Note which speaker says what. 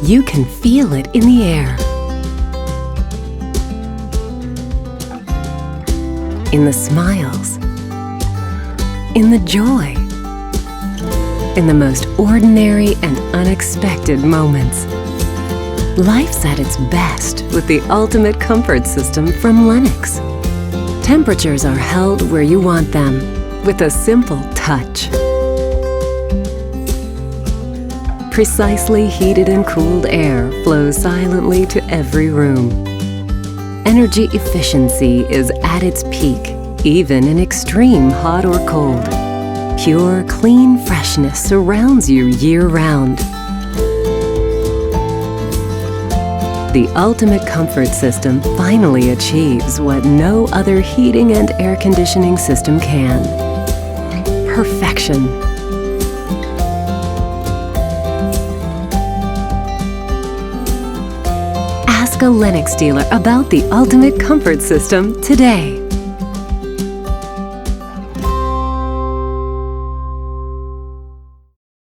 Speaker 1: You can feel it in the air, in the smiles, in the joy, in the most ordinary and unexpected moments. Life's at its best with the ultimate comfort system from Lennox. Temperatures are held where you want them with a simple touch. Precisely heated and cooled air flows silently to every room. Energy efficiency is at its peak, even in extreme hot or cold. Pure, clean freshness surrounds you year-round. The ultimate comfort system finally achieves what no other heating and air conditioning system can: perfection. Ask a Lennox dealer about the ultimate comfort system today.